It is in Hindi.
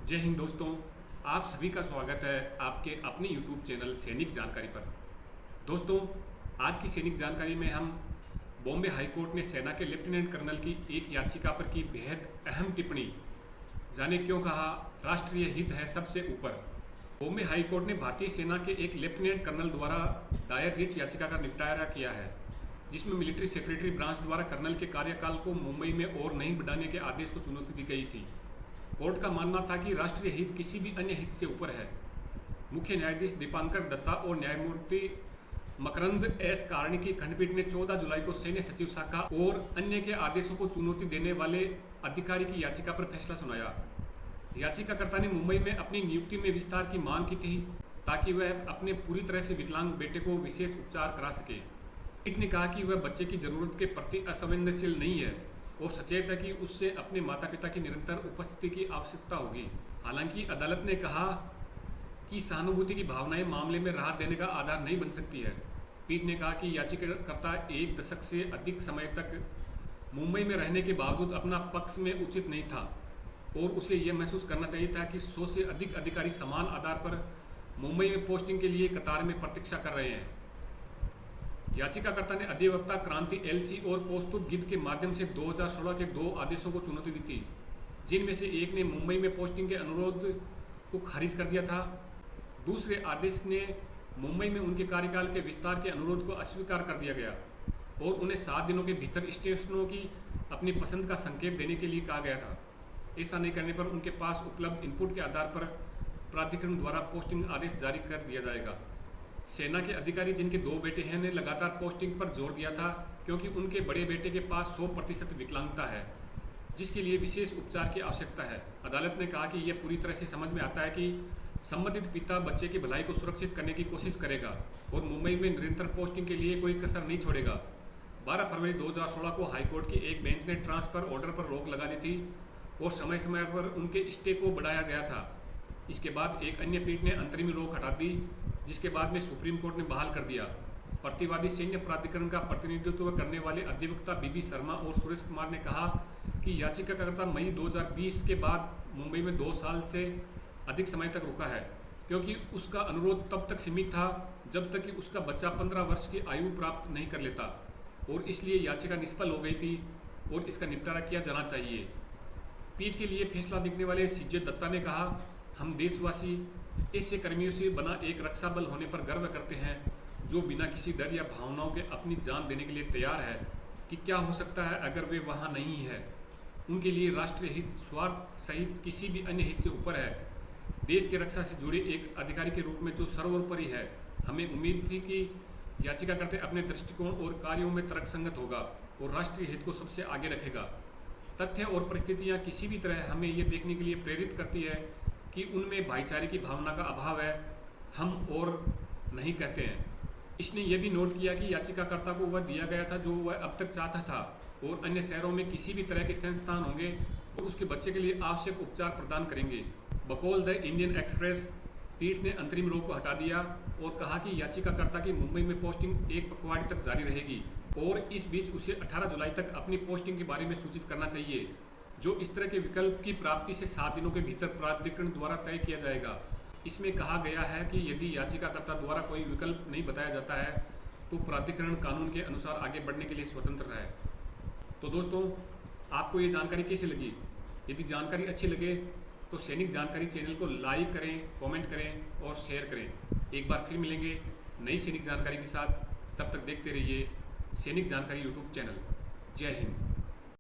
जय हिंद दोस्तों, आप सभी का स्वागत है आपके अपने YouTube चैनल सैनिक जानकारी पर। दोस्तों, आज की सैनिक जानकारी में हम बॉम्बे हाई कोर्ट ने सेना के लेफ्टिनेंट कर्नल की एक याचिका पर की बेहद अहम टिप्पणी। जाने क्यों कहा राष्ट्रीय हित है सबसे ऊपर। बॉम्बे हाई कोर्ट ने भारतीय सेना के एक लेफ्टिनेंट कर्नल द्वारा दायर रिट याचिका का निपटारा किया है, जिसमें मिलिट्री सेक्रेटरी ब्रांच द्वारा कर्नल के कार्यकाल को मुंबई में और नहीं बढ़ाने के आदेश को चुनौती दी गई थी। कोर्ट का मानना था कि राष्ट्रीय हित किसी भी अन्य हित से ऊपर है। मुख्य न्यायाधीश दीपांकर दत्ता और न्यायमूर्ति मकरंद एस कारणी की खंडपीठ ने 14 जुलाई को सैन्य सचिव शाखा और अन्य के आदेशों को चुनौती देने वाले अधिकारी की याचिका पर फैसला सुनाया। याचिकाकर्ता ने मुंबई में अपनी नियुक्ति में विस्तार की मांग की थी ताकि वह अपने पूरी तरह से विकलांग बेटे को विशेष उपचार करा सके। पीठ ने कहा कि वह बच्चे की जरूरत के प्रति असंवेदनशील नहीं है और सचेत है कि उससे अपने माता पिता की निरंतर उपस्थिति की आवश्यकता होगी। हालांकि अदालत ने कहा कि सहानुभूति की भावनाएं मामले में राहत देने का आधार नहीं बन सकती है। पीठ ने कहा कि याचिकाकर्ता एक दशक से अधिक समय तक मुंबई में रहने के बावजूद अपना पक्ष में उचित नहीं था और उसे यह महसूस करना चाहिए था कि 100 से अधिक अधिकारी समान आधार पर मुंबई में पोस्टिंग के लिए कतार में प्रतीक्षा कर रहे हैं। याचिकाकर्ता ने अधिवक्ता क्रांति एलसी और कौस्तुभ गिद्ध के माध्यम से 2016 के 2 आदेशों को चुनौती दी थी, जिनमें से एक ने मुंबई में पोस्टिंग के अनुरोध को खारिज कर दिया था। दूसरे आदेश ने मुंबई में उनके कार्यकाल के विस्तार के अनुरोध को अस्वीकार कर दिया गया और उन्हें 7 दिनों के भीतर स्टेशनों की अपनी पसंद का संकेत देने के लिए कहा गया था। ऐसा नहीं करने पर उनके पास उपलब्ध इनपुट के आधार पर प्राधिकरण द्वारा पोस्टिंग आदेश जारी कर दिया जाएगा। सेना के अधिकारी जिनके 2 बेटे हैं ने लगातार पोस्टिंग पर जोर दिया था क्योंकि उनके बड़े बेटे के पास 100% विकलांगता है, जिसके लिए विशेष उपचार की आवश्यकता है। अदालत ने कहा कि यह पूरी तरह से समझ में आता है कि संबंधित पिता बच्चे की भलाई को सुरक्षित करने की कोशिश करेगा और मुंबई में निरंतर पोस्टिंग के लिए कोई कसर नहीं छोड़ेगा। 12 फरवरी 2016 को हाईकोर्ट के एक बेंच ने ट्रांसफर ऑर्डर पर रोक लगा दी थी और समय समय पर उनके स्टे को बढ़ाया गया था। इसके बाद एक अन्य पीठ ने अंतरिम रोक हटा दी, जिसके बाद में सुप्रीम कोर्ट ने बहाल कर दिया। प्रतिवादी सैन्य प्राधिकरण का प्रतिनिधित्व करने वाले अधिवक्ता बीबी शर्मा और सुरेश कुमार ने कहा कि याचिकाकर्ता मई 2020 के बाद मुंबई में 2 साल से अधिक समय तक रुका है, क्योंकि उसका अनुरोध तब तक सीमित था जब तक कि उसका बच्चा 15 वर्ष की आयु प्राप्त नहीं कर लेता और इसलिए याचिका निष्फल हो गई थी और इसका निपटारा किया जाना चाहिए। पीठ के लिए फैसला लिखने वाले सीजे दत्ता ने कहा, हम देशवासी ऐसे कर्मियों से बना एक रक्षा बल होने पर गर्व करते हैं जो बिना किसी डर या भावनाओं के अपनी जान देने के लिए तैयार है कि क्या हो सकता है अगर वे वहाँ नहीं है। उनके लिए राष्ट्रीय हित स्वार्थ सहित किसी भी अन्य हित से ऊपर है। देश की रक्षा से जुड़े एक अधिकारी के रूप में जो सर्वोपरि है, हमें उम्मीद थी कि याचिकाकर्ता अपने दृष्टिकोण और कार्यों में तर्कसंगत होगा और राष्ट्रीय हित को सबसे आगे रखेगा। तथ्य और परिस्थितियाँ किसी भी तरह हमें ये देखने के लिए प्रेरित करती है कि उनमें भाईचारे की भावना का अभाव है, हम और नहीं कहते हैं। इसने यह भी नोट किया कि याचिकाकर्ता को वह दिया गया था जो वह अब तक चाहता था और अन्य शहरों में किसी भी तरह के संस्थान होंगे और उसके बच्चे के लिए आवश्यक उपचार प्रदान करेंगे। बकौल द इंडियन एक्सप्रेस, पीठ ने अंतरिम रोक को हटा दिया और कहा कि याचिकाकर्ता की मुंबई में पोस्टिंग 1 पखवाड़े तक जारी रहेगी और इस बीच उसे 18 जुलाई तक अपनी पोस्टिंग के बारे में सूचित करना चाहिए, जो इस तरह के विकल्प की प्राप्ति से 7 दिनों के भीतर प्राधिकरण द्वारा तय किया जाएगा। इसमें कहा गया है कि यदि याचिकाकर्ता द्वारा कोई विकल्प नहीं बताया जाता है तो प्राधिकरण कानून के अनुसार आगे बढ़ने के लिए स्वतंत्र है। तो दोस्तों, आपको ये जानकारी कैसी लगी? यदि जानकारी अच्छी लगे तो सैनिक जानकारी चैनल को लाइक करें, कमेंट करें और शेयर करें। एक बार फिर मिलेंगे नई सैनिक जानकारी के साथ। तब तक देखते रहिए सैनिक जानकारी यूट्यूब चैनल। जय हिंद।